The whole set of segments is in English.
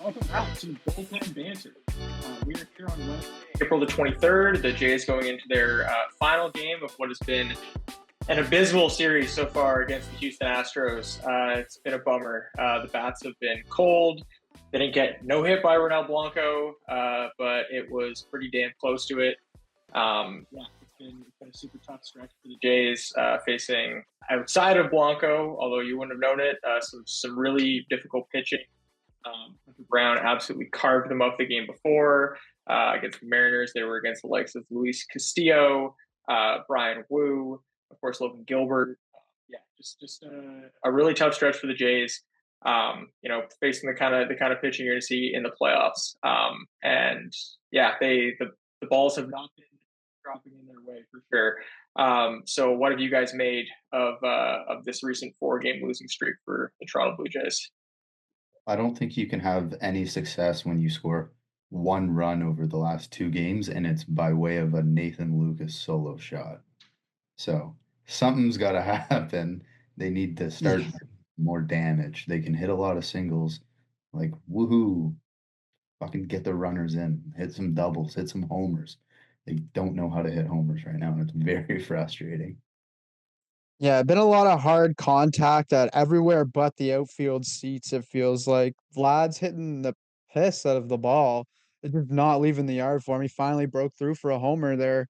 Welcome back to Bullpen Banter. We are here on Wednesday, April the 23rd. The Jays going into their final game of what has been an abysmal series so far against the Houston Astros. It's been a bummer. The bats have been cold. They didn't get no hit by Ronel Blanco, but it was pretty damn close to it. It's been a super tough stretch for the Jays, facing outside of Blanco, although you wouldn't have known it, some really difficult pitching. Brown absolutely carved them up the game before against the Mariners. They were against the likes of Luis Castillo, Brian Wu, of course, Logan Gilbert. Just a really tough stretch for the Jays. Facing the kind of pitching you're going to see in the playoffs. The balls have not been dropping in their way for sure. So what have you guys made of this recent 4-game losing streak for the Toronto Blue Jays? I don't think you can have any success when you score one run over the last 2 games, and it's by way of a Nathan Lucas solo shot. So something's got to happen. They need to start more damage. They can hit a lot of singles, like woohoo, fucking get the runners in, hit some doubles, hit some homers. They don't know how to hit homers right now, and it's very frustrating. Yeah, been a lot of hard contact at everywhere but the outfield seats, it feels like. Vlad's hitting the piss out of the ball. It's just not leaving the yard for him. He finally broke through for a homer there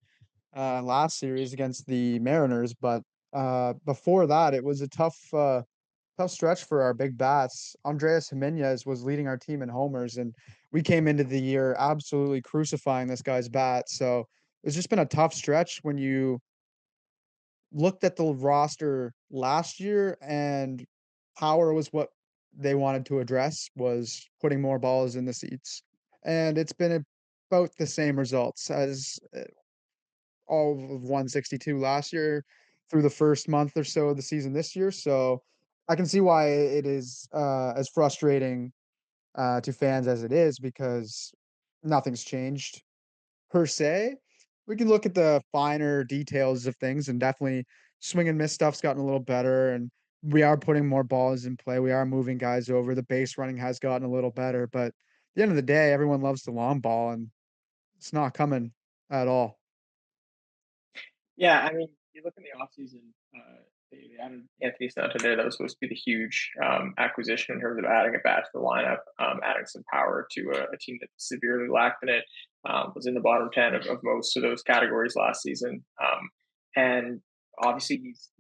last series against the Mariners, but before that, it was a tough stretch for our big bats. Andreas Jimenez was leading our team in homers, and we came into the year absolutely crucifying this guy's bat. So it's just been a tough stretch when you looked at the roster last year, and power was what they wanted to address, was putting more balls in the seats. And it's been about the same results as all of 162 last year through the first month or so of the season this year. So I can see why it is as frustrating to fans as it is, because nothing's changed per se. We can look at the finer details of things, and definitely swing and miss stuff's gotten a little better, and we are putting more balls in play. We are moving guys over. The base running has gotten a little better, but at the end of the day, everyone loves the long ball, and it's not coming at all. Yeah, I mean, you look in the offseason, they added Anthony Santander. That was supposed to be the huge acquisition in terms of adding a bat to the lineup, adding some power to a team that severely lacked in it. Was in the bottom 10 of most of those categories last season. And obviously he's,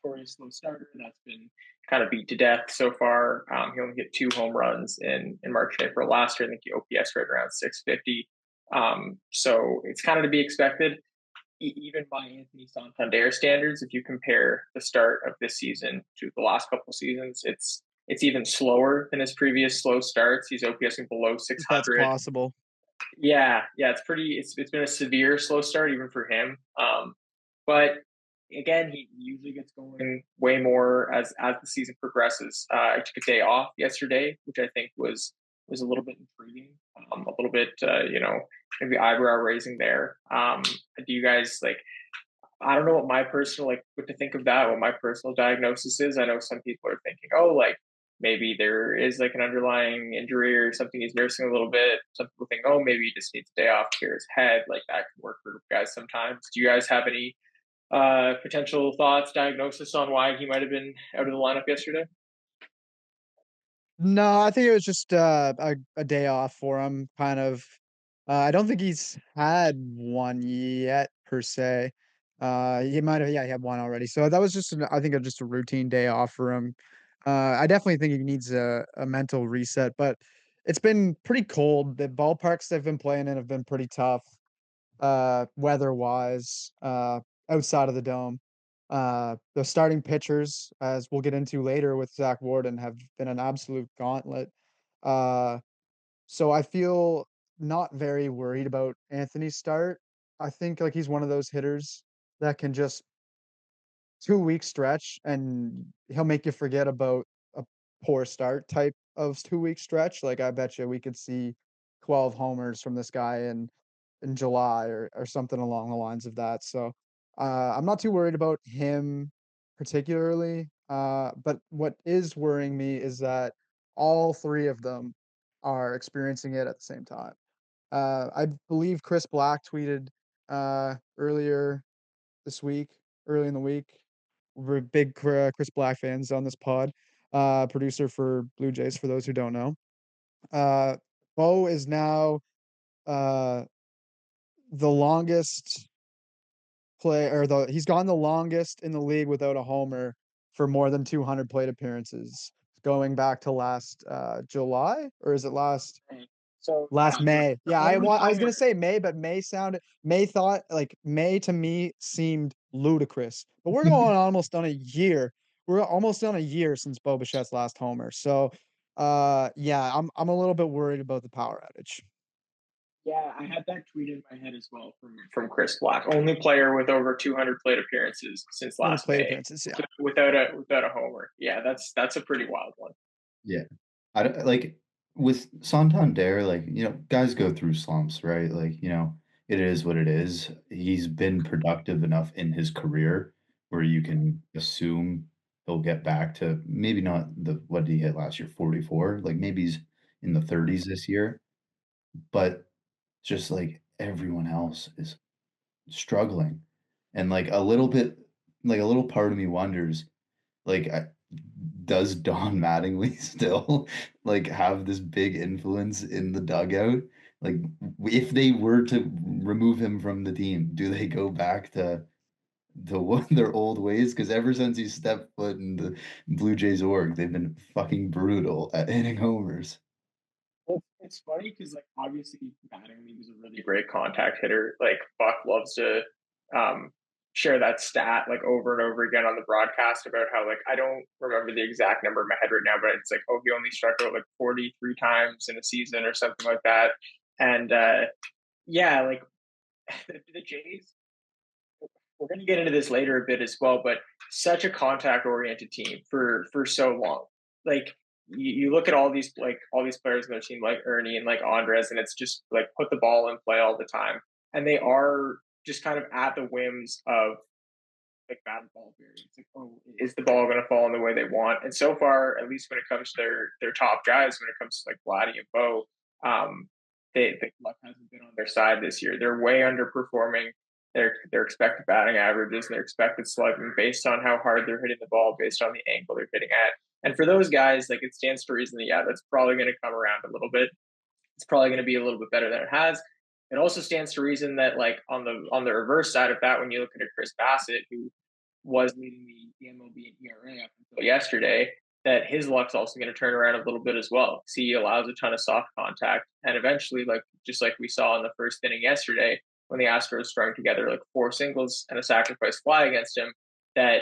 notorious slow starter. That's been kind of beat to death so far. He only hit 2 home runs in March and April last year. I think the OPS right around 650. So it's kind of to be expected. Even by Anthony Santander standards, if you compare the start of this season to the last couple of seasons, it's even slower than his previous slow starts. He's OPSing below 600. That's possible. Yeah, it's been a severe slow start even for him. But again, he usually gets going way more as the season progresses. I took a day off yesterday, which I think was a little bit intriguing, a little bit, maybe eyebrow raising there. Do you guys I don't know what my personal, what to think of that, what my personal diagnosis is. I know some people are thinking, oh, maybe there is an underlying injury or something he's nursing a little bit. Some people think, oh, maybe he just needs a day off to clear his head. That can work for guys sometimes. Do you guys have any potential thoughts, diagnosis on why he might have been out of the lineup yesterday? No, I think it was just a day off for him, kind of. I don't think he's had one yet per se. He might have, yeah, he had one already. So that was just, I think, just a routine day off for him. I definitely think he needs a mental reset, but it's been pretty cold. The ballparks they've been playing in have been pretty tough, weather-wise, outside of the dome. The starting pitchers, as we'll get into later with Zach Worden, have been an absolute gauntlet. Uh, so I feel not very worried about Anthony's start. I think he's one of those hitters that can just 2 week stretch and he'll make you forget about a poor start type of 2 week stretch. I bet you we could see 12 homers from this guy in July or something along the lines of that. So I'm not too worried about him particularly. But what is worrying me is that all 3 of them are experiencing it at the same time. I believe Chris Black tweeted earlier this week, early in the week. We're big Chris Black fans on this pod. Producer for Blue Jays, for those who don't know. Bo is now uh, the longest he's gone the longest in the league without a homer for more than 200 plate appearances, going back to last July, or is it last So last May? the Yeah, I only was player- gonna say May, but May to me seemed ludicrous. But we're going almost on a year. We're almost on a year since Bo Bichette's last homer. So yeah, I'm a little bit worried about the power outage. Yeah, I had that tweet in my head as well from Chris Black. Only player with over 200 plate appearances since last Plate May appearances, yeah. without a homer. Yeah, that's a pretty wild one. Yeah. I don't, like with Santander, like, guys go through slumps, right? Like, it is what it is. He's been productive enough in his career where you can assume he'll get back to maybe not what did he hit last year, 44? Like maybe he's in the 30s this year, but just like everyone else is struggling. And like a little part of me wonders, like, does Don Mattingly still like have this big influence in the dugout? Like, if they were to remove him from the team, do they go back to their old ways? Because ever since he stepped foot in the Blue Jays org, they've been fucking brutal at hitting homers. It's funny because, like, obviously Mattingly was a really great contact hitter. Like, Buck loves to share that stat like over and over again on the broadcast about how, like, I don't remember the exact number in my head right now, but it's like, oh, he only struck out like 43 times in a season or something like that. And yeah, like the Jays, we're going to get into this later a bit as well, but such a contact oriented team for so long. Like, you look at all these players in their team, like Ernie and like Andres, and it's just like put the ball in play all the time, and they are just kind of at the whims of like bad ball variance. Like, oh, is the ball going to fall in the way they want? And so far, at least when it comes to their top guys, when it comes to like Vladdy and Bo, the luck hasn't been on their side this year. They're way underperforming their expected batting averages and their expected slugging based on how hard they're hitting the ball, based on the angle they're hitting at. And for those guys, like, it stands to reason that, yeah, that's probably going to come around a little bit. It's probably going to be a little bit better than it has. It also stands to reason that, like, on the reverse side of that, when you look at a Chris Bassett, who was leading the MLB in ERA up until yesterday, that his luck's also going to turn around a little bit as well. See, he allows a ton of soft contact, and eventually, like, just like we saw in the first inning yesterday, when the Astros strung together like 4 singles and a sacrifice fly against him, that,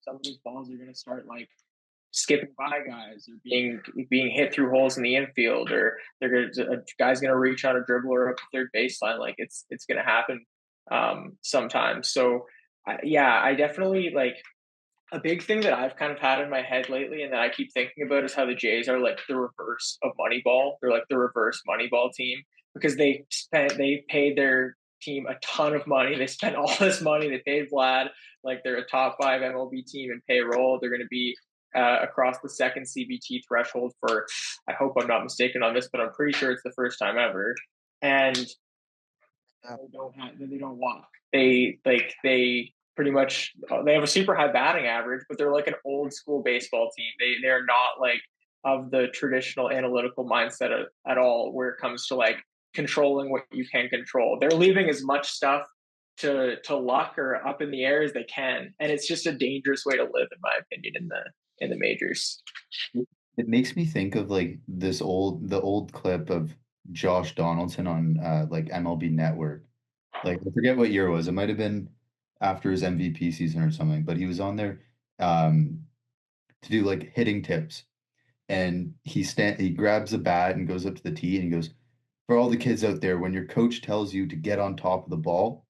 some of these balls are going to start like skipping by guys, or being hit through holes in the infield, or a guy's going to reach on a dribbler up the third baseline. Like, it's going to happen sometimes. So I definitely, like, a big thing that I've kind of had in my head lately and that I keep thinking about is how the Jays are like the reverse of Moneyball. They're like the reverse Moneyball team, because they paid their team a ton of money. They spent all this money. They paid Vlad like they're a top 5 MLB team in payroll. They're going to be across the second CBT threshold for, I hope I'm not mistaken on this, but I'm pretty sure it's the first time ever. And they don't walk. They pretty much, they have a super high batting average, but they're like an old school baseball team. They're not like of the traditional analytical mindset at all, where it comes to like controlling what you can control. They're leaving as much stuff to luck or up in the air as they can, and it's just a dangerous way to live, in my opinion, in the majors. It makes me think of like the old clip of Josh Donaldson on like MLB Network. Like, I forget what year it was. It might have been after his MVP season or something, but he was on there to do like hitting tips. And he grabs a bat and goes up to the tee and he goes, "For all the kids out there, when your coach tells you to get on top of the ball,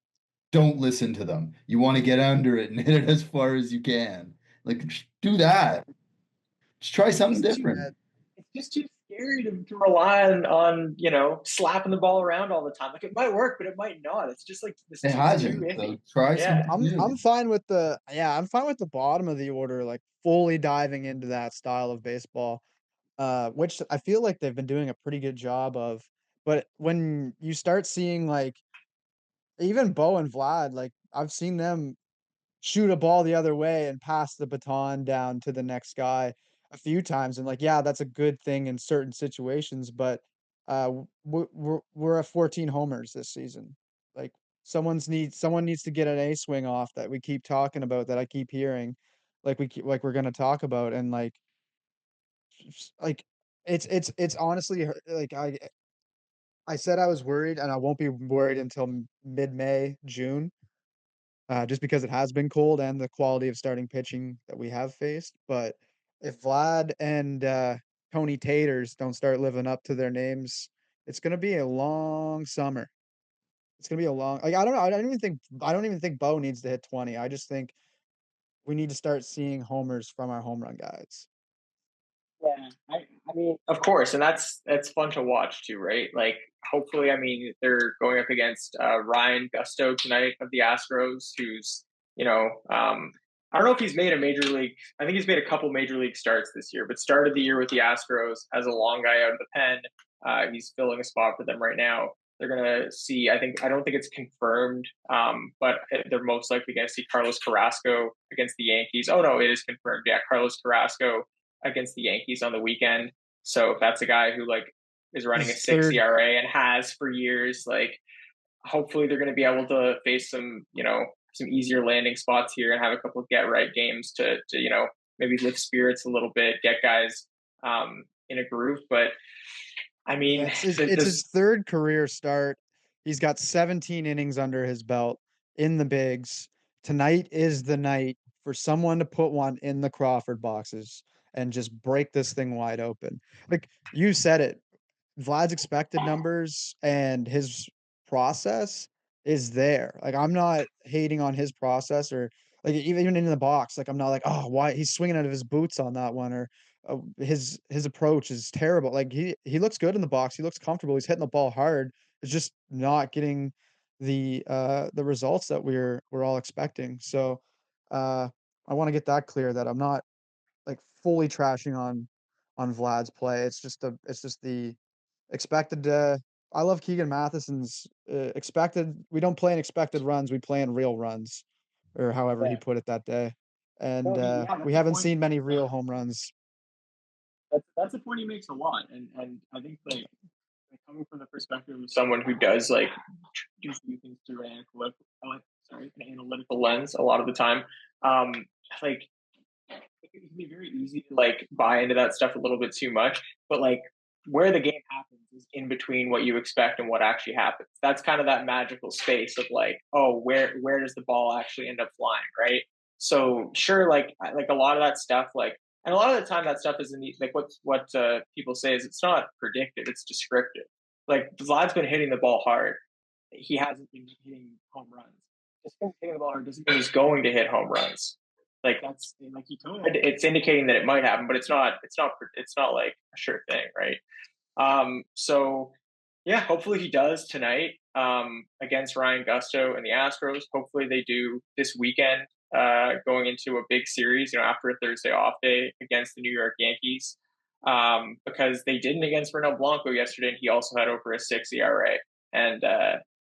don't listen to them. You want to get under it and hit it as far as you can. Like, just do that. Just try something different." It's just too scary to rely on slapping the ball around all the time. Like, it might work, but it might not. It's just like this. It hasn't. So try something new. I'm fine with I'm fine with the bottom of the order, like fully diving into that style of baseball. which I feel like they've been doing a pretty good job of. But when you start seeing like even Bo and Vlad, like I've seen them shoot a ball the other way and pass the baton down to the next guy a few times, and like, yeah, that's a good thing in certain situations, but we're at 14 homers this season. Like someone needs to get an A swing off that we keep talking about, that I keep hearing, like we're gonna talk about, and like it's honestly like I said I was worried, and I won't be worried until mid-May, June, just because it has been cold and the quality of starting pitching that we have faced. But if Vlad and Tony Taters don't start living up to their names, it's gonna be a long summer. It's gonna be a long like I don't know. I don't even think Bo needs to hit 20. I just think we need to start seeing homers from our home run guys. Yeah, I mean, of course, and that's fun to watch too, right? Like, hopefully, I mean, they're going up against Ryan Gusto tonight of the Astros, who's I don't know if he's made a major league. I think he's made a couple major league starts this year, but started the year with the Astros as a long guy out of the pen. He's filling a spot for them right now. They're gonna see. I don't think it's confirmed, but they're most likely gonna see Carlos Carrasco against the Yankees. Oh no, it is confirmed. Yeah, Carlos Carrasco against the Yankees on the weekend. So if that's a guy who like is running a 6 ERA and has for years, like hopefully they're going to be able to face some easier landing spots here and have a couple of get right games to maybe lift spirits a little bit, get guys in a groove. But I mean, yeah, it's his third career start. He's got 17 innings under his belt in the bigs. Tonight is the night for someone to put one in the Crawford boxes and just break this thing wide open. Like you said it, Vlad's expected numbers and his process is there. Like I'm not hating on his process, or like even in the box. Like I'm not like, oh, why he's swinging out of his boots on that one, or his approach is terrible. Like he looks good in the box. He looks comfortable. He's hitting the ball hard. It's just not getting the results that we're all expecting. So I want to get that clear, that I'm not like fully trashing on Vlad's play. It's just the expected. I love Keegan Matheson's expected. We don't play in expected runs. We play in real runs, or however he put it that day. And we haven't seen many real home runs. That's a point he makes a lot, and I think like coming from the perspective of someone who does like do things through an analytical lens a lot of the time, like it can be very easy to like buy into that stuff a little bit too much, but like where the game happens is in between what you expect and what actually happens. That's kind of that magical space of like, oh, where does the ball actually end up flying, right? So sure, like a lot of that stuff, like, and a lot of the time that stuff isn't like what people say is it's not predictive, it's descriptive. Like Vlad's been hitting the ball hard, he hasn't been hitting home runs. Just hitting the ball hard doesn't mean he's going to hit home runs. Like that's like he told. It's indicating that it might happen, but it's not like a sure thing, right? So yeah, hopefully he does tonight against Ryan Gusto and the Astros. Hopefully they do this weekend, going into a big series, after a Thursday off day against the New York Yankees, because they didn't against Ronel Blanco yesterday, and he also had over a 6 ERA. And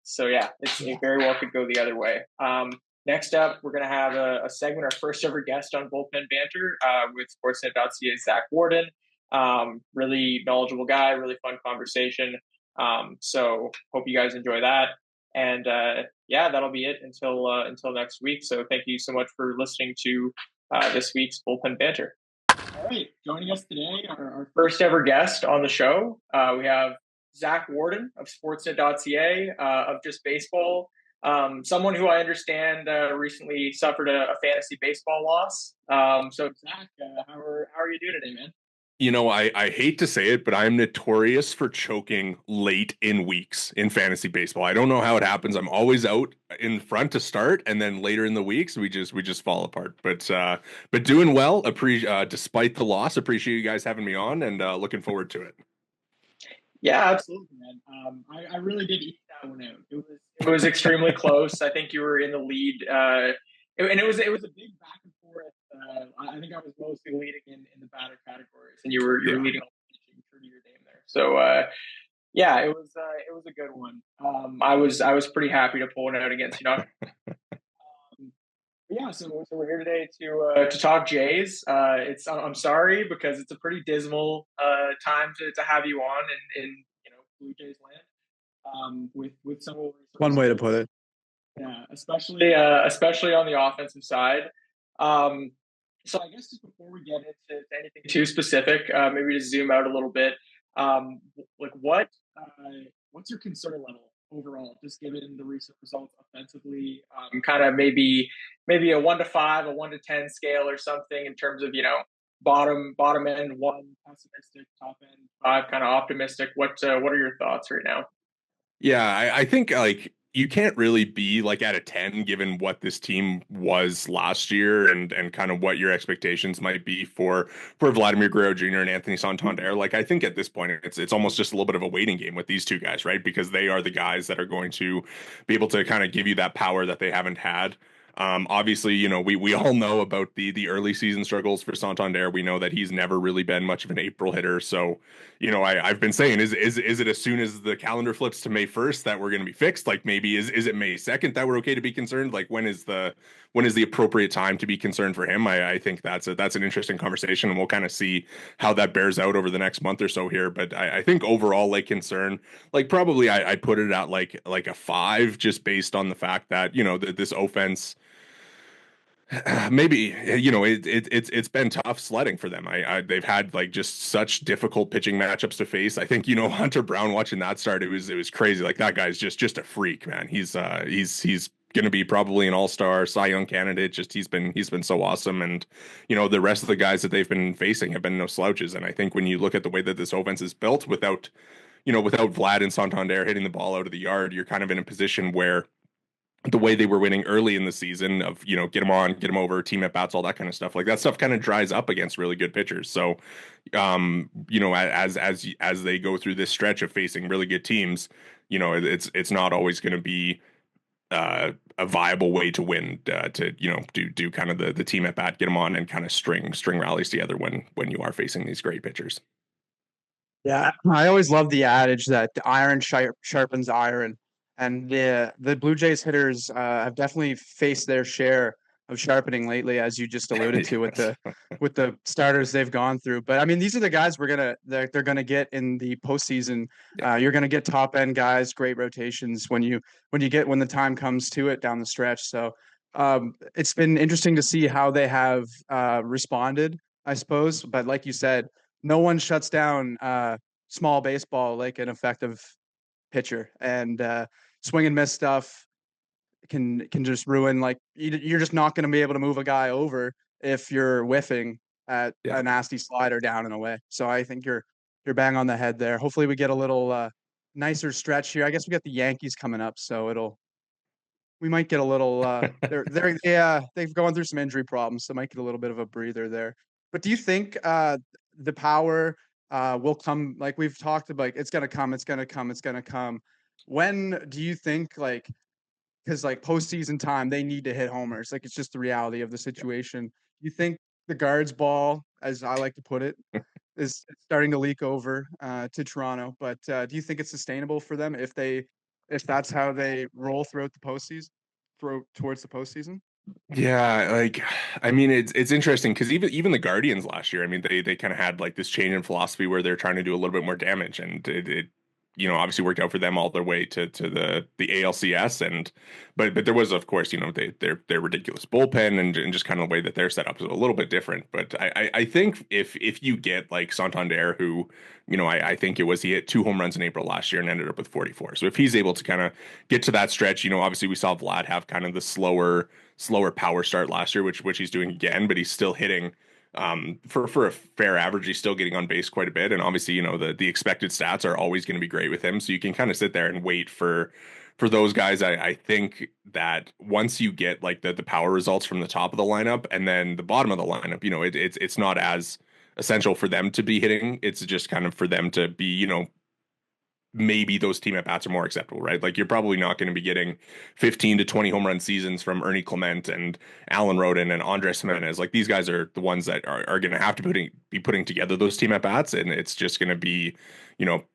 so yeah, it very well could go the other way. Next up, we're going to have a segment, our first ever guest on Bullpen Banter with Sportsnet.ca's Zach Worden. Really knowledgeable guy, really fun conversation. So hope you guys enjoy that. And yeah, that'll be it until next week. So thank you so much for listening to this week's Bullpen Banter. All right, joining us today, our first ever guest on the show, we have Zach Worden of Sportsnet.ca, of Just Baseball. Someone who I understand recently suffered a fantasy baseball loss. So Zach, how are you doing today, man? I hate to say it, but I'm notorious for choking late in weeks in fantasy baseball. I don't know how it happens. I'm always out in front to start, and then later in the weeks we just fall apart. But doing well. Despite the loss, appreciate you guys having me on, and looking forward to it. Yeah, absolutely, man. I really did eat that one out. It was extremely close. I think you were in the lead, and it was a big back and forth. I think I was mostly leading in the batter categories, and you were leading So yeah, it was a good one. I was pretty happy to pull it out against Yeah, so we're here today to talk Jays. I'm sorry because it's a pretty dismal time to have you on in Blue Jays land. With some of One way to put it. yeah, especially on the offensive side. Um, so I guess just before we get into anything too specific, maybe to zoom out a little bit. Like what's your concern level overall, just given the recent results offensively? Kind of maybe a 1 to 5, a 1 to 10 scale or something in terms of bottom end 1 pessimistic, top end 5 kind of optimistic. What are your thoughts right now? Yeah, I think like you can't really be like at a 10 given what this team was last year and kind of what your expectations might be for Vladimir Guerrero Jr. and Anthony Santander. Like I think at this point it's almost just a little bit of a waiting game with these two guys, right? Because they are the guys that are going to be able to kind of give you that power that they haven't had. Obviously, we all know about the early season struggles for Santander. We know that he's never really been much of an April hitter. So, I've been saying, is it as soon as the calendar flips to May 1st that we're going to be fixed? Like maybe is it May 2nd that we're okay to be concerned? Like when is the appropriate time to be concerned for him? I think that's an interesting conversation, and we'll kind of see how that bears out over the next month or so here. But I think overall, like concern, like probably I'd put it at like a 5, just based on the fact that this offense. Maybe it's been tough sledding for them. They've had like just such difficult pitching matchups to face. I think Hunter Brown, watching that start, it was crazy. Like that guy's just a freak, man. He's going to be probably an all-star Cy Young candidate. Just he's been so awesome, and the rest of the guys that they've been facing have been no slouches. And I think when you look at the way that this offense is built, without Vlad and Santander hitting the ball out of the yard, you're kind of in a position where the way they were winning early in the season of, get them on, get them over, team at bats, all that kind of stuff. Like that stuff kind of dries up against really good pitchers. So, as they go through this stretch of facing really good teams, it's not always going to be a viable way to win, to do kind of the team at bat, get them on, and kind of string rallies together when you are facing these great pitchers. Yeah, I always love the adage that the iron sharpens iron. And the Blue Jays hitters have definitely faced their share of sharpening lately, as you just alluded to with the starters they've gone through. But I mean, these are the guys they're gonna get in the postseason. You're gonna get top end guys, great rotations when the time comes to it down the stretch. So it's been interesting to see how they have responded, I suppose. But like you said, no one shuts down small baseball like an effective pitcher, and swing and miss stuff can just ruin. Like you're just not going to be able to move a guy over if you're whiffing at a nasty slider down and away. So I think you're bang on the head there. Hopefully we get a little nicer stretch here. I guess we got the Yankees coming up, so we might get a little they've gone through some injury problems, so might get a little bit of a breather there. But do you think the power will come, like we've talked about? Like, it's gonna come. When do you think, like, because like postseason time, they need to hit homers. Like it's just the reality of the situation. You think the guards ball, as I like to put it, is starting to leak over to Toronto? But do you think it's sustainable for them if that's how they roll throughout the postseason, towards the postseason? Yeah, like I mean, it's interesting because even the Guardians last year, I mean, they kind of had like this change in philosophy where they're trying to do a little bit more damage, and it obviously worked out for them all their way to the ALCS, and but there was, of course, their ridiculous bullpen and just kind of the way that they're set up is a little bit different. But I think if you get like Santander, who I think he hit 2 home runs in April last year and ended up with 44. So if he's able to kind of get to that stretch, obviously we saw Vlad have kind of the slower power start last year, which he's doing again, but he's still hitting for a fair average. He's still getting on base quite a bit, and obviously the expected stats are always going to be great with him, so you can kind of sit there and wait for those guys. I think that once you get like the power results from the top of the lineup and then the bottom of the lineup, it's not as essential for them to be hitting. It's just kind of for them to be maybe those team at bats are more acceptable, right? Like you're probably not going to be getting 15 to 20 home run seasons from Ernie Clement and Alan Roden and Andres Jimenez. Like these guys are the ones that are going to have to be putting together those team at bats, and it's just going to be,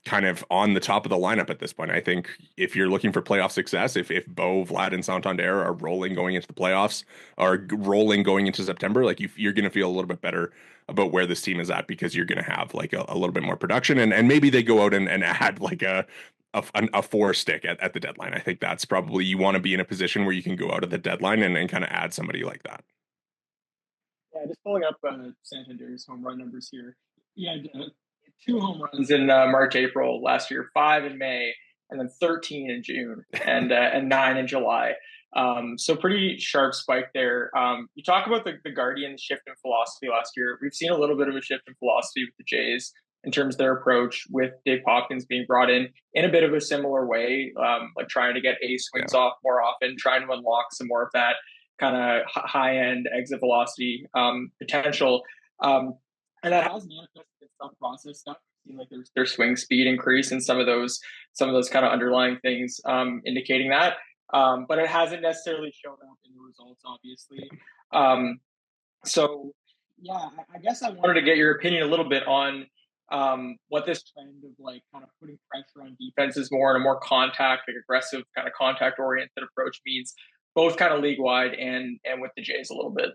kind of on the top of the lineup at this point. I think if you're looking for playoff success, if Bo, Vlad, and Santander are rolling going into the playoffs, are rolling going into September, like you're going to feel a little bit better about where this team is at, because you're going to have like a little bit more production, and maybe they go out and add like a four stick at the deadline. I think that's probably, you want to be in a position where you can go out at the deadline and kind of add somebody like that. Yeah, just pulling up Santander's home run numbers here. He had 2 home runs in March, April last year, 5 in May, and then 13 in June, and 9 in July. So pretty sharp spike there. You talk about the Guardian shift in philosophy last year. We've seen a little bit of a shift in philosophy with the Jays in terms of their approach, with Dave Hopkins being brought in a bit of a similar way, like trying to get A swings off more often, trying to unlock some more of that kind of high end exit velocity potential. And that has manifested in some process stuff. We've seen like their swing speed increase and some of those kind of underlying things indicating that. But it hasn't necessarily shown up in the results, obviously. So, yeah, I guess I wanted to get your opinion a little bit on what this trend of like kind of putting pressure on defenses more and a more contact, like aggressive kind of contact oriented approach means, both kind of league wide and with the Jays a little bit.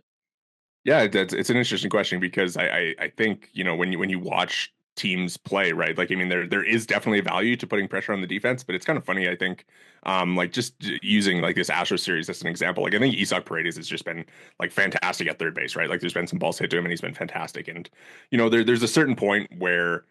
Yeah, it's an interesting question, because I think, when you watch teams play, right? Like, I mean, there is definitely a value to putting pressure on the defense, but it's kind of funny, I think, like just using like this Astros series as an example. Like I think Isaac Paredes has just been like fantastic at third base, right? Like there's been some balls hit to him and he's been fantastic. And there's a certain point where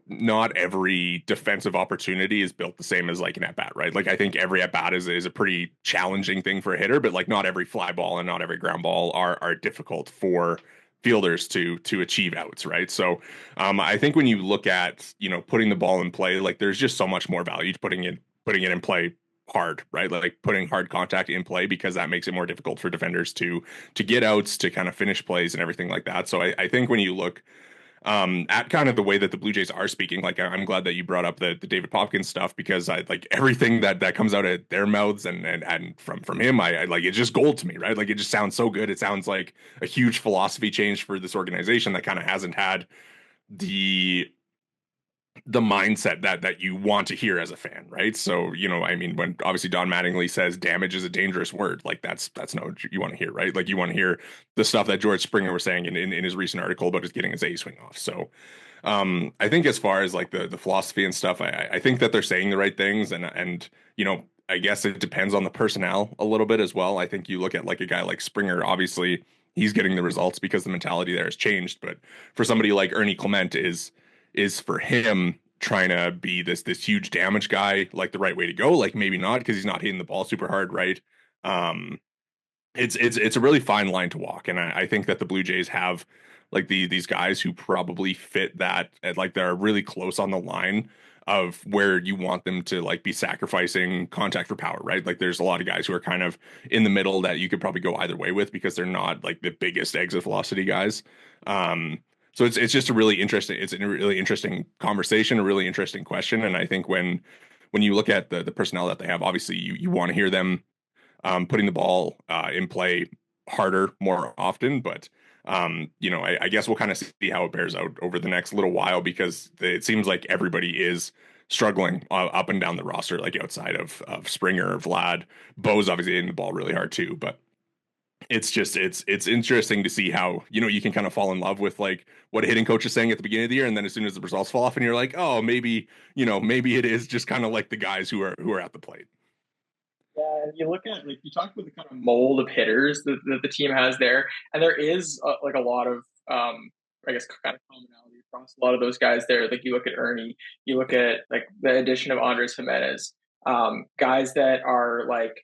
not every defensive opportunity is built the same as like an at bat, right? Like I think every at bat is a pretty challenging thing for a hitter, but like not every fly ball and not every ground ball are difficult for fielders to achieve outs, right? So I think when you look at putting the ball in play, like there's just so much more value to putting it in play hard, right? Like putting hard contact in play, because that makes it more difficult for defenders to get outs, to kind of finish plays and everything like that. So I think when you look at kind of the way that the Blue Jays are speaking, like I'm glad that you brought up the David Hopkins stuff, because I like everything that comes out of their mouths and from him, I like, it's just gold to me, right? Like it just sounds so good. It sounds like a huge philosophy change for this organization that kind of hasn't had the mindset that you want to hear as a fan, right? So, I mean, when obviously Don Mattingly says damage is a dangerous word, like that's not what you want to hear, right? Like you want to hear the stuff that George Springer was saying in his recent article about just getting his A swing off. So I think as far as like the philosophy and stuff, I think that they're saying the right things, and I guess it depends on the personnel a little bit as well. I think you look at like a guy like Springer, obviously he's getting the results because the mentality there has changed, but for somebody like Ernie Clement is for him trying to be this huge damage guy, like the right way to go? Like maybe not, because he's not hitting the ball super hard, right? It's a really fine line to walk, and I think that the Blue Jays have like these guys who probably fit that, like they're really close on the line of where you want them to like be sacrificing contact for power, right? Like there's a lot of guys who are kind of in the middle that you could probably go either way with, because they're not like the biggest exit velocity guys. So it's just a really interesting conversation, a really interesting question. And I think when you look at the personnel that they have, obviously you want to hear them putting the ball in play harder more often. But I guess we'll kind of see how it bears out over the next little while, because it seems like everybody is struggling up and down the roster, like outside of Springer, Vlad. Bo's obviously hitting the ball really hard too, but it's interesting to see how you can kind of fall in love with like what a hitting coach is saying at the beginning of the year, and then as soon as the results fall off and you're like, oh, maybe it is just kind of like the guys who are at the plate. Yeah, and you look at like you talk about the kind of mold of hitters that the team has there, and there is like a lot of I guess kind of commonality across a lot of those guys there. Like you look at Ernie, you look at like the addition of Andres Jimenez, guys that are like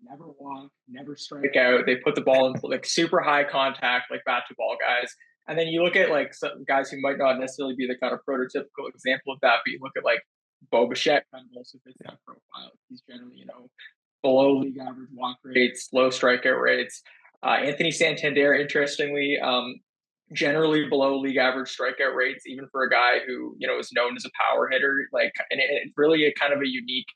never walk, never strike out. They put the ball in like super high contact, like bat to ball guys. And then you look at like some guys who might not necessarily be the kind of prototypical example of that, but you look at like Bo Bichette kind of also fits that profile. He's generally, below league average walk rates, low strikeout rates. Anthony Santander, interestingly, generally below league average strikeout rates, even for a guy who, is known as a power hitter. Like, and it's really a kind of a unique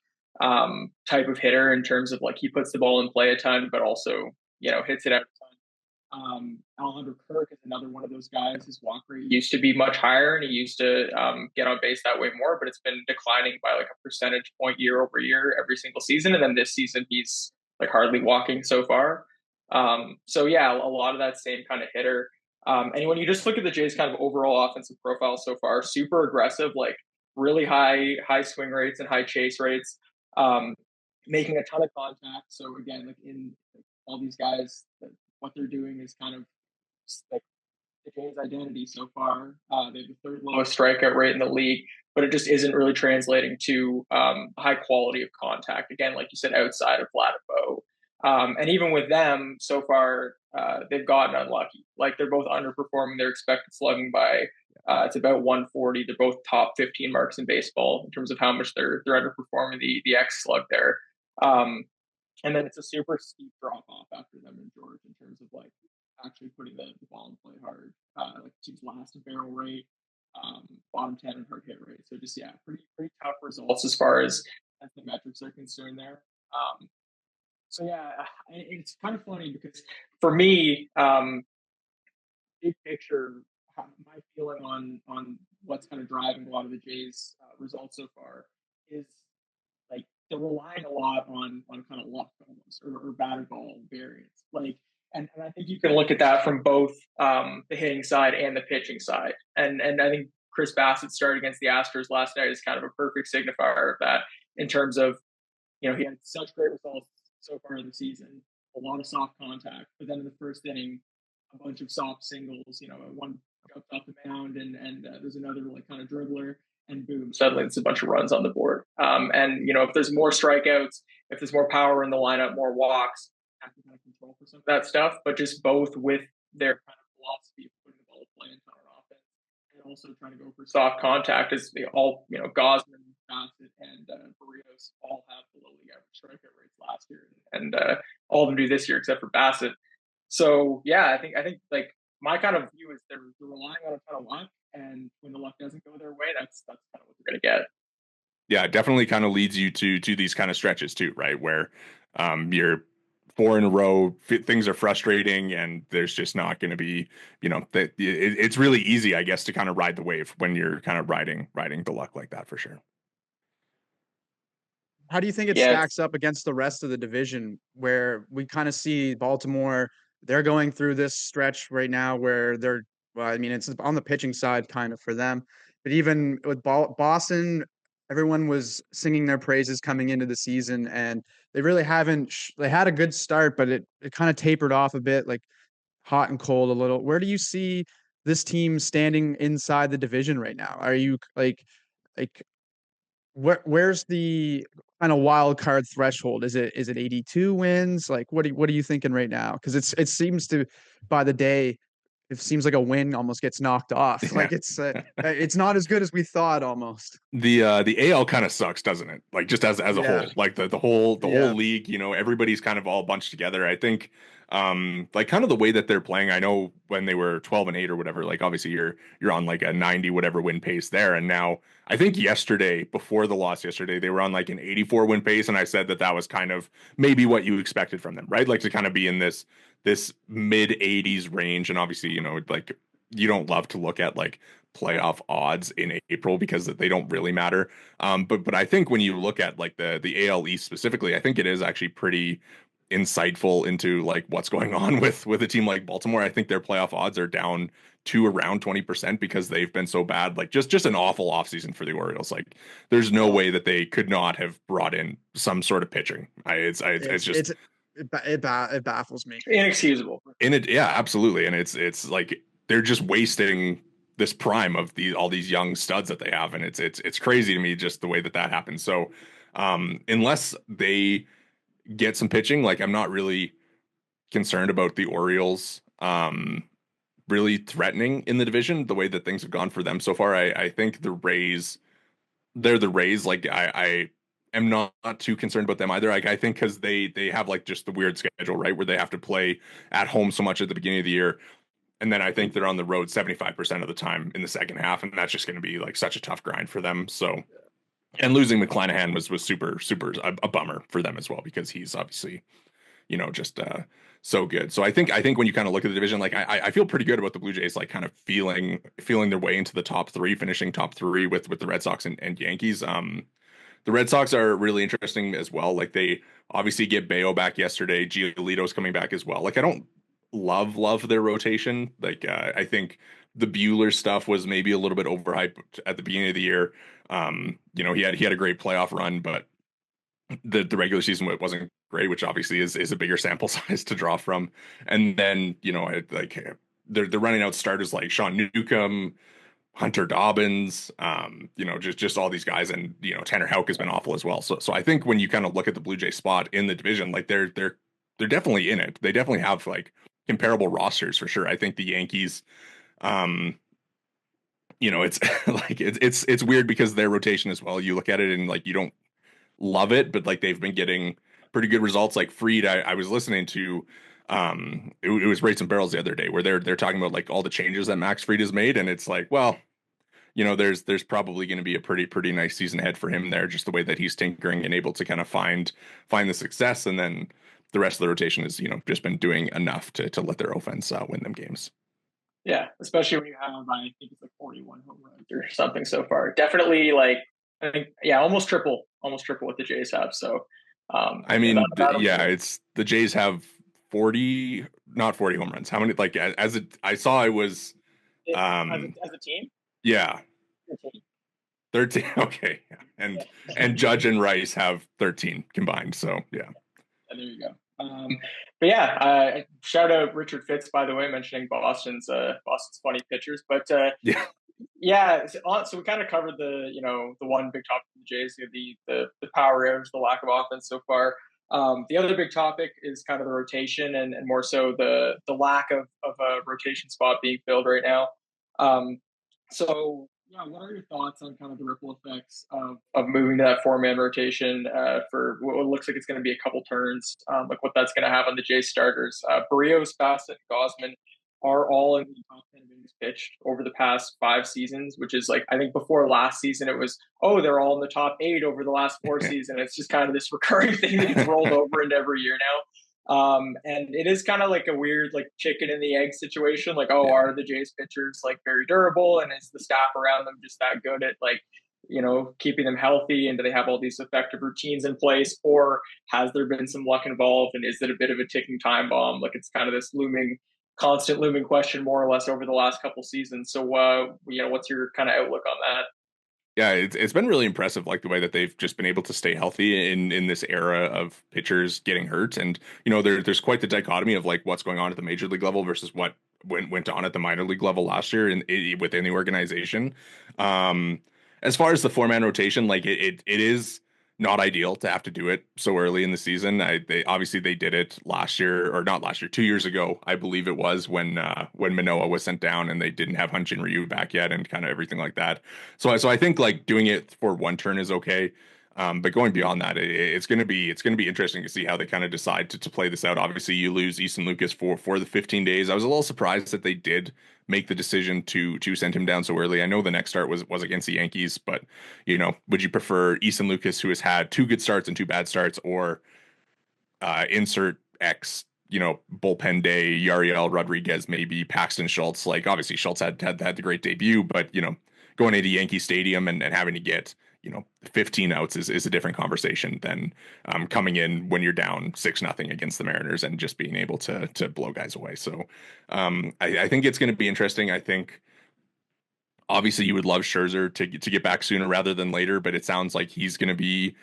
type of hitter in terms of like he puts the ball in play a ton, but also, hits it out a ton. Alejandro Kirk is another one of those guys. His walk rate used to be much higher, and he used to get on base that way more, but it's been declining by like a percentage point year over year every single season. And then this season, he's like hardly walking so far. So yeah, a lot of that same kind of hitter. And when you just look at the Jays' kind of overall offensive profile so far, super aggressive, like really high swing rates and high chase rates, making a ton of contact. So again, like in all these guys, what they're doing is kind of like the Jays' identity so far. They have the third lowest strikeout rate in the league, but it just isn't really translating to high quality of contact. Again, like you said, outside of Vlad and Bo. And even with them, so far, they've gotten unlucky. Like they're both underperforming their expected slugging by it's about 140. They're both top 15 marks in baseball in terms of how much they're underperforming the X slug there. And then it's a super steep drop off after them in George in terms of like actually putting the ball in play hard. Like teams last in barrel rate, bottom 10 in hard hit rate. So just pretty tough results as far as the metrics are concerned there. So yeah, it's kind of funny because for me, big picture, my feeling on what's kind of driving a lot of the Jays' results so far is like they're relying a lot on kind of luck almost or batted ball variance. Like, and I think you can look at that from both the hitting side and the pitching side. And I think Chris Bassett started against the Astros last night is kind of a perfect signifier of that in terms of, he had such great results so far in the season, a lot of soft contact, but then in the first inning, a bunch of soft singles, one jumped off the mound and there's another like kind of dribbler and boom, suddenly it's a bunch of runs on the board. And, if there's more strikeouts, if there's more power in the lineup, more walks, have to kind of control for some of that stuff, but just both with their kind of philosophy of putting the ball in play and on offense and also trying to go for soft contact as they all, Gosman, Bassett, and Barrios all have below league average strikeout rates last year, and all of them do this year except for Bassett. So yeah, I think like my kind of view is they're relying on a ton of luck, and when the luck doesn't go their way, that's kind of what they're going to get. Yeah, it definitely kind of leads you to these kind of stretches too, right? Where you're 4 in a row, things are frustrating, and there's just not going to be, it's really easy, I guess, to kind of ride the wave when you're kind of riding the luck like that for sure. How do you think it stacks up against the rest of the division where we kind of see Baltimore, they're going through this stretch right now where it's on the pitching side kind of for them, but even with Boston, everyone was singing their praises coming into the season and they really haven't, they had a good start, but it kind of tapered off a bit, like hot and cold a little. Where do you see this team standing inside the division right now? Are you like where's the kind of wild card threshold? Is it 82 wins? Like what are you thinking right now? Because it seems to by the day it seems like a win almost gets knocked off. Yeah. Like it's not as good as we thought almost. The AL kind of sucks, doesn't it? Like just as a whole, like the whole league, everybody's kind of all bunched together. I think like kind of the way that they're playing, I know when they were 12-8 or whatever, like obviously you're on like a 90 whatever win pace there, and now I think before the loss yesterday, they were on like an 84 win pace, and I said that was kind of maybe what you expected from them, right? Like to kind of be in this mid 80s range, and obviously like you don't love to look at like playoff odds in April because they don't really matter. But I think when you look at like the AL East specifically, I think it is actually pretty insightful into like what's going on with a team like Baltimore. I think their playoff odds are down to around 20% because they've been so bad. Like just an awful offseason for the Orioles. Like there's no way that they could not have brought in some sort of pitching. It baffles me. Inexcusable. Yeah, absolutely. And it's like they're just wasting this prime of all these young studs that they have, and it's crazy to me just the way that happens. So unless they get some pitching, like I'm not really concerned about the Orioles really threatening in the division the way that things have gone for them so far. I think they're the Rays. Like I am not too concerned about them either. Like I think because they have like just the weird schedule, right, where they have to play at home so much at the beginning of the year. And then I think they're on the road 75% of the time in the second half, and that's just going to be like such a tough grind for them. So, and losing McClanahan was super a bummer for them as well, because he's obviously, just so good. So I think when you kind of look at the division, like I feel pretty good about the Blue Jays, like kind of feeling their way into the top three, finishing top three with the Red Sox and Yankees. The Red Sox are really interesting as well. Like they obviously get Bayo back yesterday. Giolito's coming back as well. Like I don't love their rotation. Like I think the Bueller stuff was maybe a little bit overhyped at the beginning of the year. He had a great playoff run, but the regular season wasn't great, which obviously is a bigger sample size to draw from. And then they're running out starters like Sean Newcomb, Hunter Dobbins, just all these guys, and Tanner Houck has been awful as well. So I think when you kind of look at the Blue Jay spot in the division, like they're definitely in it. They definitely have like comparable rosters for sure. I think the Yankees, it's like it's weird because their rotation as well. You look at it and like you don't love it, but like they've been getting pretty good results. Like Fried, I was listening to it was Rates and Barrels the other day where they're talking about like all the changes that Max Fried has made, and it's like, well, there's probably going to be a pretty nice season ahead for him there, just the way that he's tinkering and able to kind of find the success, and then the rest of the rotation has just been doing enough to let their offense win them games. Yeah, especially when you have, I think it's like 41 home runs or something so far. Definitely, like I think, almost triple what the Jays have. So, it's the Jays have 40, not 40 home runs. How many? Like I saw it was as a team. Yeah. 13. Okay. And Judge and Rice have 13 combined. So yeah. There you go. Shout out Richard Fitz, by the way, mentioning Boston's funny pitchers. But so we kind of covered the one big topic of the Jays, the power outage, the lack of offense so far. The other big topic is kind of the rotation and more so the lack of a rotation spot being filled right now. What are your thoughts on kind of the ripple effects of moving to that 4-man rotation for what looks like it's going to be a couple turns, like what that's going to have on the Jays starters? Barrios, Bassett, and Gosman are all in the top 10 innings pitched over the past 5 seasons, which is like, I think before last season, it was, they're all in the top 8 over the last 4 seasons. It's just kind of this recurring thing that gets rolled over into every year now. And it is kind of like a weird, like chicken and the egg situation. Like, are the Jays pitchers like very durable, and is the staff around them just that good at like, keeping them healthy? And do they have all these effective routines in place, or has there been some luck involved? And is it a bit of a ticking time bomb? Like it's kind of this constant looming question, more or less, over the last couple seasons. So, what's your kind of outlook on that? Yeah, it's been really impressive, like the way that they've just been able to stay healthy in this era of pitchers getting hurt. And there's quite the dichotomy of like what's going on at the major league level versus what went on at the minor league level last year within the organization. As far as the 4-man rotation, like it is not ideal to have to do it so early in the season. They did it last year, or not last year, 2 years ago, I believe it was, when Manoah was sent down and they didn't have Hyun-Jin Ryu back yet and kind of everything like that. So I think like doing it for one turn is okay. But going beyond that, it's going to be interesting to see how they kind of decide to play this out. Obviously, you lose Easton Lucas for the 15 days. I was a little surprised that they did make the decision to send him down so early. I know the next start was against the Yankees, but would you prefer Easton Lucas, who has had 2 good starts and 2 bad starts, or insert X, bullpen day, Yariel Rodriguez, maybe Paxton Schultz? Like obviously Schultz had the great debut, but going into Yankee Stadium and having to get 15 outs is a different conversation than coming in when you're down 6-0 against the Mariners and just being able to blow guys away. So I think it's going to be interesting. I think obviously you would love Scherzer to get back sooner rather than later, but it sounds like he's going to be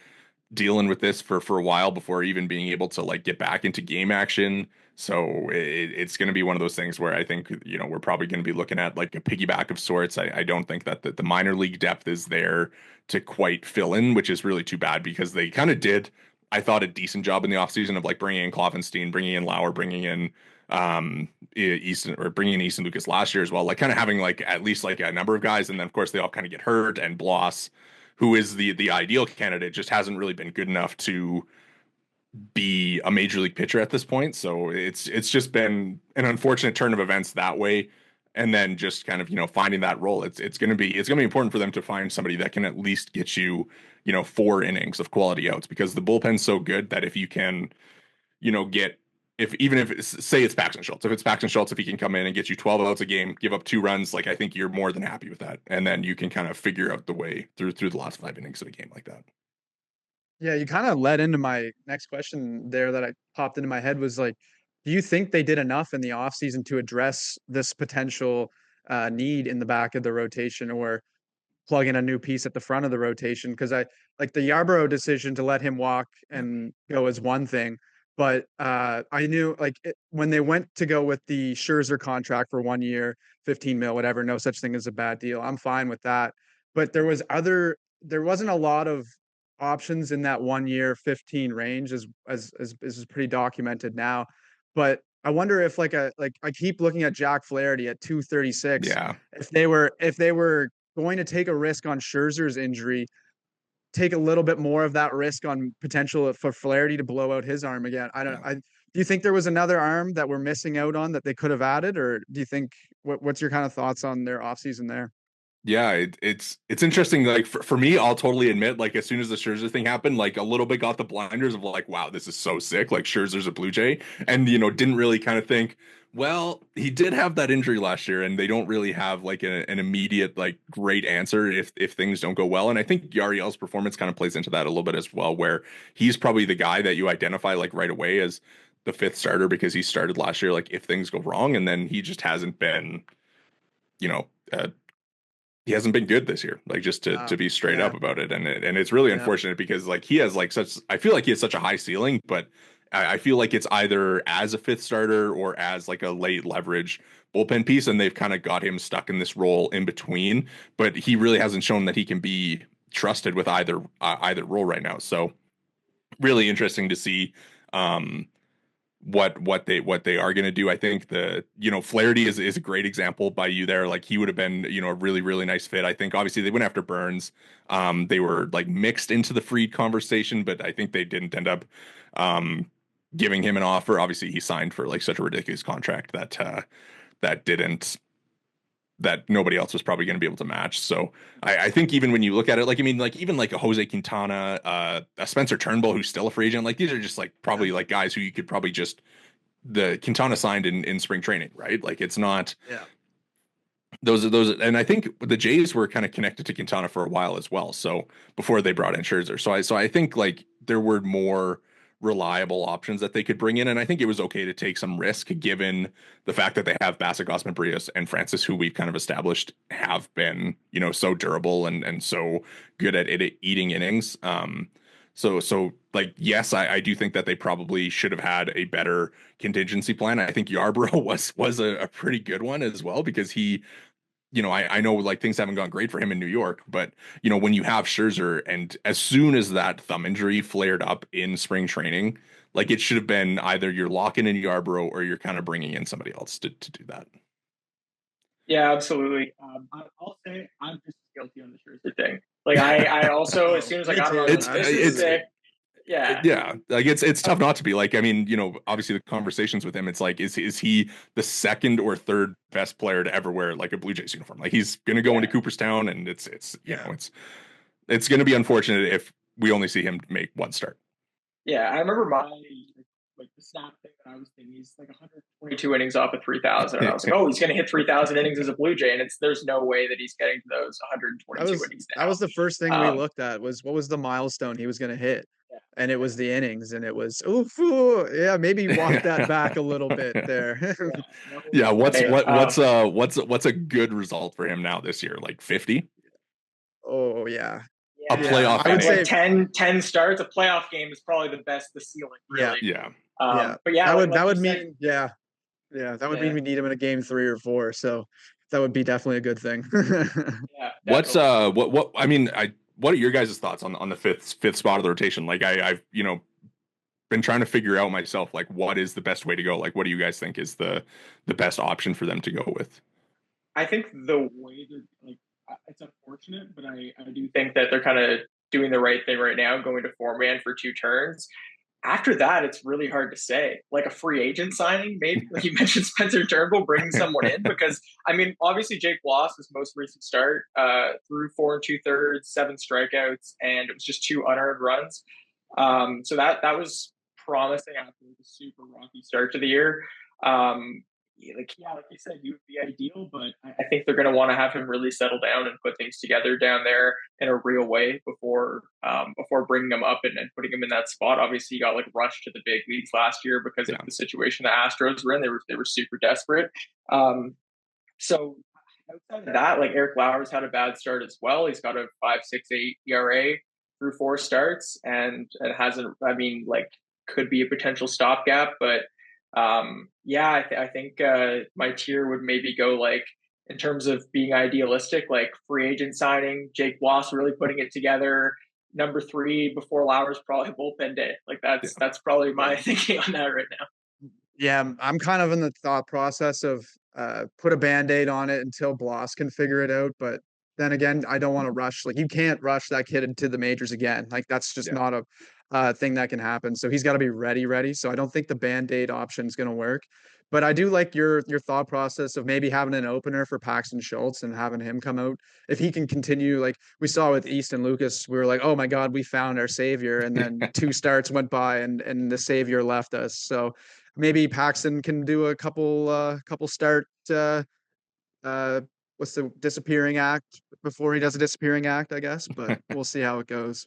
dealing with this for a while before even being able to like get back into game action. So it's going to be one of those things where I think, we're probably going to be looking at like a piggyback of sorts. I don't think that the minor league depth is there to quite fill in, which is really too bad, because they kind of did, I thought, a decent job in the offseason of like bringing in Kloffenstein, bringing in Lauer, bringing in Easton Lucas last year as well, like kind of having like at least like a number of guys. And then of course they all kind of get hurt, and Bloss, who is the ideal candidate, just hasn't really been good enough to be a major league pitcher at this point. So it's just been an unfortunate turn of events that way. And then just kind of, finding that role. It's gonna be important for them to find somebody that can at least get you, 4 innings of quality outs, because the bullpen's so good that if you can, get, say it's Paxton Schultz, if he can come in and get you 12 outs a game, give up 2 runs, like I think you're more than happy with that. And then you can kind of figure out the way through the last 5 innings of a game like that. Yeah, you kind of led into my next question there that I popped into my head was like, do you think they did enough in the offseason to address this potential need in the back of the rotation, or plug in a new piece at the front of the rotation? Because I like the Yarbrough decision to let him walk and go is one thing, but I knew like when they went to go with the Scherzer contract for 1 year, 15 mil, whatever, no such thing as a bad deal. I'm fine with that. But there wasn't a lot of options in that 1 year 15 range as is pretty documented now. But I wonder if like I keep looking at Jack Flaherty at 236. Yeah. If they were going to take a risk on Scherzer's injury, take a little bit more of that risk on potential for Flaherty to blow out his arm again. Do you think there was another arm that we're missing out on that they could have added, or do you think what's your kind of thoughts on their offseason there? Yeah, it's interesting. Like for me, I'll totally admit, like as soon as the Scherzer thing happened, like a little bit got the blinders of like, wow, this is so sick. Like Scherzer's a Blue Jay, and didn't really kind of think, well, he did have that injury last year, and they don't really have like an immediate like great answer if things don't go well. And I think Yariel's performance kind of plays into that a little bit as well, where he's probably the guy that you identify like right away as the fifth starter because he started last year. Like if things go wrong, and then he just hasn't been, you know. He hasn't been good this year, like just to be straight up about it. And it's really unfortunate because like he has like I feel like he has such a high ceiling, but I feel like it's either as a fifth starter or as like a late leverage bullpen piece. And they've kind of got him stuck in this role in between, but he really hasn't shown that he can be trusted with either role right now. So really interesting to see, what they are going to do. I think Flaherty is a great example by you there. Like he would have been, a really, really nice fit. I think obviously they went after Burns. They were like mixed into the Fried conversation, but I think they didn't end up giving him an offer. Obviously he signed for like such a ridiculous contract that nobody else was probably going to be able to match. So I think even when you look at it, like, I mean, like even like a Jose Quintana, a Spencer Turnbull, who's still a free agent, like these are just like probably like guys who you could probably the Quintana signed in spring training, right? Like it's not, those. And I think the Jays were kind of connected to Quintana for a while as well. So before they brought in Scherzer. So I think like there were more reliable options that they could bring in. And I think it was okay to take some risk given the fact that they have Bassett, Gossman, Brios, and Francis, who we've kind of established have been, so durable and so good at eating innings. So like, yes, I do think that they probably should have had a better contingency plan. I think Yarbrough was a pretty good one as well, because he, I know like things haven't gone great for him in New York, but when you have Scherzer, and as soon as that thumb injury flared up in spring training, like it should have been either you're locking in Yarbrough or you're kind of bringing in somebody else to do that. Yeah, absolutely. I'll say I'm just guilty on the Scherzer thing. Like I also, as soon as I got him, I was like, this is sick. Yeah. Like it's tough not to be. Like, I mean, obviously the conversations with him, it's like, is he the second or third best player to ever wear like a Blue Jays uniform? Like he's gonna go into Cooperstown, and it's it's gonna be unfortunate if we only see him make one start. Yeah, I remember like the snap thing that I was thinking, he's like 122 innings off of 3,000, and I was like, oh, he's going to hit 3,000 innings as a Blue Jay, and there's no way that he's getting to those 122 innings now. That was the first thing we looked at, was what was the milestone he was going to hit, and it was the innings, and it was maybe walk that back a little bit there. What's a good result for him now this year? Like 50? Oh yeah. A playoff. I would say 10 starts. A playoff game is probably the best, the ceiling. Really. Yeah. But yeah, that would mean that would mean we need him in a game 3 or 4. So that would be definitely a good thing. What's what I mean, what are your guys' thoughts on the fifth spot of the rotation? Like I've been trying to figure out myself, like what is the best way to go? Like what do you guys think is the best option for them to go with? I think the way that like it's unfortunate, but I do think that they're kind of doing the right thing right now, going to 4-man for 2 turns. after that, it's really hard to say. Like a free agent signing, maybe like you mentioned Spencer Turnbull, bringing someone in, because I mean, obviously Jake Bloss, his most recent start, threw 4 2/3, 7 strikeouts, and it was just 2 unearned runs. So that was promising after the super rocky start to the year. Like you said, he would be ideal, but I think they're going to want to have him really settle down and put things together down there in a real way before bringing him up and putting him in that spot. Obviously, he got like rushed to the big leagues last year because of the situation the Astros were in. They were super desperate. So outside of that, like Eric Lauer's had a bad start as well. He's got a 5.68 ERA through 4 starts, and it hasn't. I mean, like could be a potential stopgap, but. I think my tier would maybe go like in terms of being idealistic, like free agent signing, Jake Bloss really putting it together. Number 3 before Lauer's probably bullpen day. Like that's probably my thinking on that right now. Yeah, I'm kind of in the thought process of put a Band-Aid on it until Bloss can figure it out. But then again, I don't want to rush. Like you can't rush that kid into the majors again. Like that's just not a thing that can happen. So he's got to be ready. So I don't think the Band-Aid option is going to work. But I do like your thought process of maybe having an opener for Paxton Schultz and having him come out. If he can continue, like we saw with Easton Lucas, we were like, oh my God, we found our savior. And then 2 starts went by and the savior left us. So maybe Paxton can do a couple start what's the disappearing act before he does a disappearing act, I guess, but we'll see how it goes.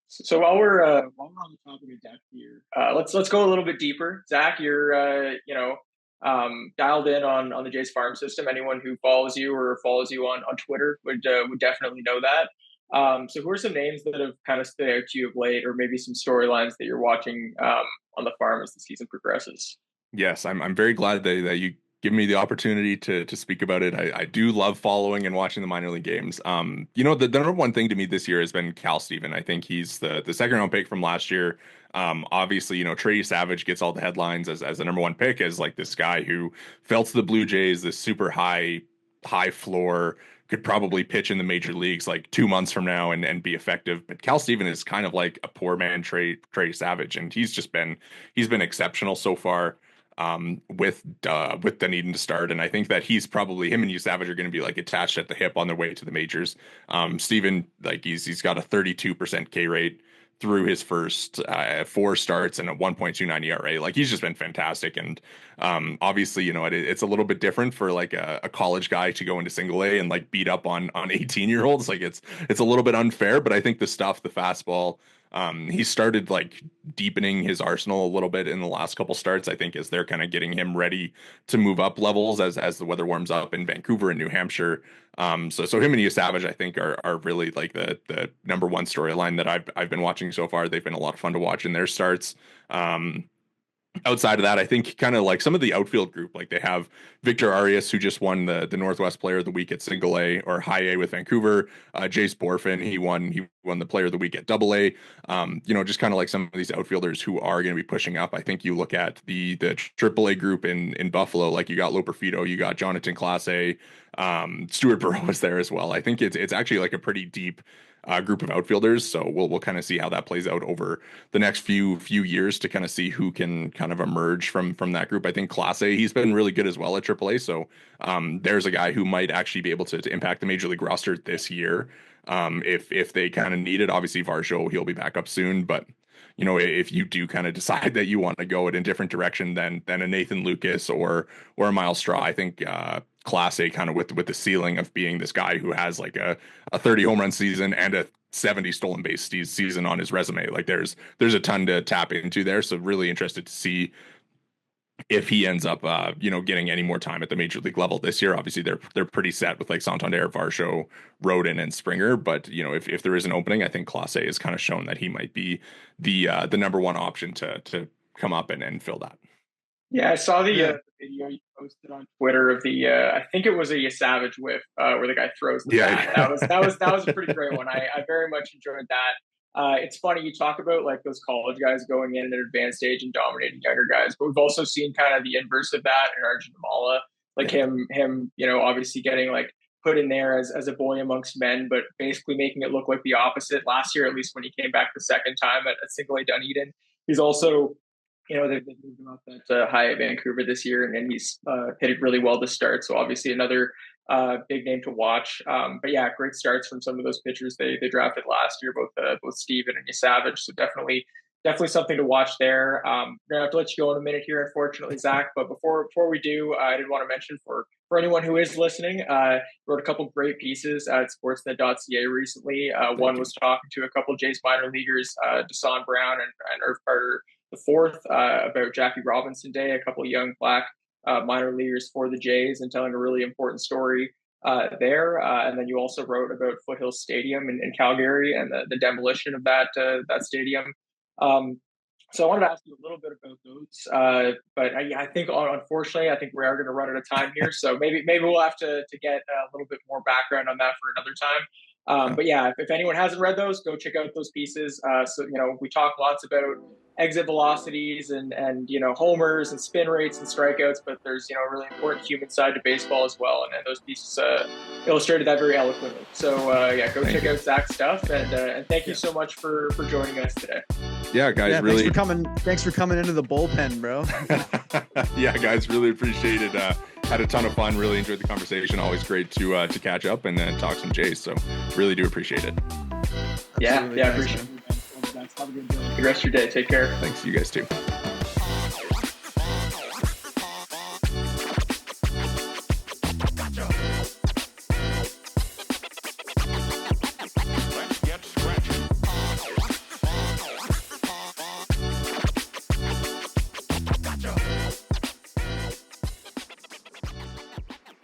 So while we're on the topic of depth here, let's go a little bit deeper. Zach, you're dialed in on the Jays farm system. Anyone who follows you or follows you on Twitter would definitely know that. So who are some names that have kind of stood out to you of late, or maybe some storylines that you're watching on the farm as the season progresses? Yes, I'm very glad that you give me the opportunity to speak about it. I do love following and watching the minor league games. The number one thing to me this year has been Cal Steven. I think he's the second round pick from last year. Obviously, Trey Savage gets all the headlines as the number one pick, as like this guy who fell to the Blue Jays, this super high floor, could probably pitch in the major leagues like 2 months from now and be effective. But Cal Steven is kind of like a poor man Trey Savage, and he's been exceptional so far. With Dunedin to start, and I think that he's probably him and Savage are going to be like attached at the hip on their way to the majors. Steven, like he's got a 32% K rate through his first 4 starts and a 1.29 ERA. Like he's just been fantastic, and obviously it's a little bit different for like a college guy to go into single A and like beat up on 18-year-olds. Like it's a little bit unfair, but I think the fastball. He started like deepening his arsenal a little bit in the last couple starts, I think, as they're kind of getting him ready to move up levels as the weather warms up in Vancouver and New Hampshire. So him and Savage, I think, are really like the number one storyline that I've been watching so far. They've been a lot of fun to watch in their starts. Outside of that, I think kind of like some of the outfield group, like they have Victor Arias, who just won the Northwest Player of the Week at Single A or High A with Vancouver. Jace Borfin, he won the Player of the Week at Double A. Just kind of like some of these outfielders who are going to be pushing up. I think you look at the Triple A group in Buffalo, like you got Loperfido, you got Jonathan Clase, Stuart Burrow is there as well. I think it's actually like a pretty deep group of outfielders. So we'll kind of see how that plays out over the next few years to kind of see who can kind of emerge from that group. I think Class A, he's been really good as well at AAA. So there's a guy who might actually be able to impact the major league roster this year. If they kind of need it. Obviously Varsho, he'll be back up soon, but if you do kind of decide that you want to go in a different direction than a Nathan Lucas or a Miles Straw, I think Class A kind of with the ceiling of being this guy who has like a 30 home run season and a 70 stolen base season on his resume. Like there's a ton to tap into there. So really interested to see if he ends up getting any more time at the major league level this year. Obviously they're pretty set with like Santander, Varsho, Roden, and Springer, but if there is an opening, I think Class A has kind of shown that he might be the number one option to come up and fill that. Yeah, I saw the video you posted on Twitter of the I think it was a Savage whiff where the guy throws the bat. That was a pretty great one. I very much enjoyed that. It's funny you talk about like those college guys going in at an advanced stage and dominating younger guys, but we've also seen kind of the inverse of that in Arjun Amala, like him obviously getting like put in there as a boy amongst men, but basically making it look like the opposite last year, at least when he came back the second time at Single A Dunedin. He's also, they've moved him up at high at Vancouver this year, and he's hit it really well to start. So obviously another big name to watch. But yeah, great starts from some of those pitchers they drafted last year, both Steven and Savage. So definitely something to watch there. I'm gonna have to let you go in a minute here, unfortunately, Zach. But before we do, I did want to mention for anyone who is listening, wrote a couple great pieces at sportsnet.ca recently. One was talking to a couple of Jays minor leaguers, Deshaun Brown and Irv Carter IV, about Jackie Robinson Day, a couple of young black minor leaguers for the Jays, and telling a really important story there. And then you also wrote about Foothill Stadium in Calgary and the demolition of that stadium. So I wanted to ask you a little bit about those, but I think unfortunately, I think we are going to run out of time here. So maybe we'll have to get a little bit more background on that for another time. But yeah, if anyone hasn't read those, go check out those pieces. So we talk lots about exit velocities and homers and spin rates and strikeouts, but there's a really important human side to baseball as well, and those pieces illustrated that very eloquently. So go check out Zach's stuff, and thank you so much for joining us today. Yeah, guys, really thanks for coming into the bullpen, bro. Yeah, guys, really appreciate it. Had a ton of fun, really enjoyed the conversation. Always great to catch up and talk some Jays, so really do appreciate it. Yeah, appreciate it. Have a good rest of your day. Take care. Thanks, you guys too.